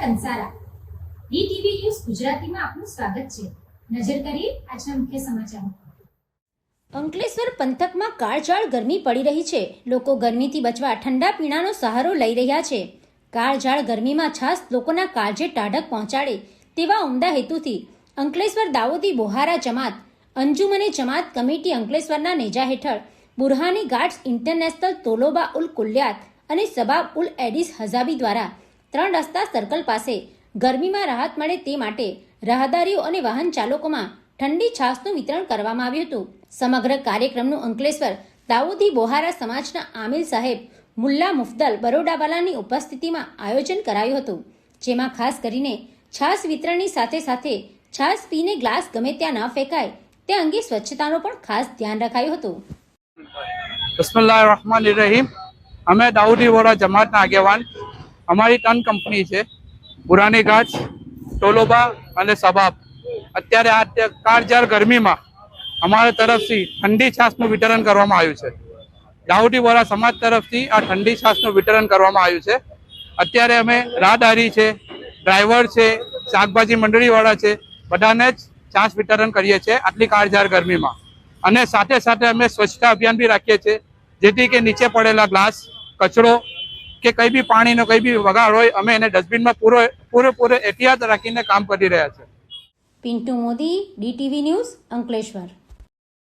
Kansara DTV news ગુજરાતીમાં આપનું સ્વાગત છે। નજર કરીએ આજના મુખ્ય સમાચારો। અંકલેશ્વર પંથકમાં કાળઝાળ ગરમી પડી રહી છે। લોકો ગરમીથી બચવા ઠંડા પીણાનો સહારો લઈ રહ્યા છે। કાળઝાળ ગરમીમાં છાશ લોકોના કાળજે ટાઢક પહોંચાડે તેવા ઉમદા હેતુથી અંકલેશ્વર દાઉદી બોહારા જમાત અંજુમને જમાત કમિટી અંકલેશ્વરના નેજા હેઠળ બુરહાની ગાર્ડ્સ ઇન્ટરનેશનલ તોલોબા ઉલ કુલ્યાત અને સબાબ ઉલ એડિસ હઝાબી દ્વારા 3 રસ્તા સર્કલ પાસે ગરમીમાં રાહત મળે તે માટે રાહદારીઓ અને વાહન ચાલકોમાં ઠંડી છાશનું વિતરણ કરવામાં આવ્યું હતું। સમગ્ર કાર્યક્રમનું અંકલેશ્વર દાઉદી બોહારા સમાજના આમિલ સાહેબ મુલ્લા મુફદલ બરોડાવાલાની ઉપસ્થિતિમાં આયોજન કરાયું હતું, જેમાં ખાસ કરીને છાશ વિતરણની સાથે સાથે છાશ પીને ગ્લાસ ગમે ત્યાં ન ફેંકાય તે અંગે સ્વચ્છતાનો પણ ખાસ ધ્યાન રખાયું હતું। બિસ્મિલ્લાહિર્રહમાનિર્રહીમ। અમે દાઉદી બોરા જમાતના આગેવાન, અમારી 3 કંપની છે, બુરાની ગાર્ડ્સ, ટોલોબા અને સબાબ। અત્યારે આ કાળઝાળ ગરમીમાં અમારા તરફથી ઠંડી છાશનું વિતરણ કરવામાં આવ્યું છે। દાઉદી બોરા સમાજ તરફથી આ ઠંડી છાશનું વિતરણ કરવામાં આવ્યું છે। અત્યારે અમે રાહદારી છે, ડ્રાઈવર છે, શાકભાજી મંડળીવાળા છે, બધાને જ છાશ વિતરણ કરીએ છીએ આટલી કાળઝાળ ગરમીમાં। અને સાથે સાથે અમે સ્વચ્છતા અભિયાન બી રાખીએ છીએ, જેથી કે નીચે પડેલા ગ્લાસ, કચરો કે કંઈ બી પાણીનો કંઈ બી વગાડ હોય અમે એને ડસ્ટબિનમાં પૂરેપૂરો એહતિયાત રાખીને કામ કરી રહ્યા છે। Pintu Modi, DTV news, Ankleshwar.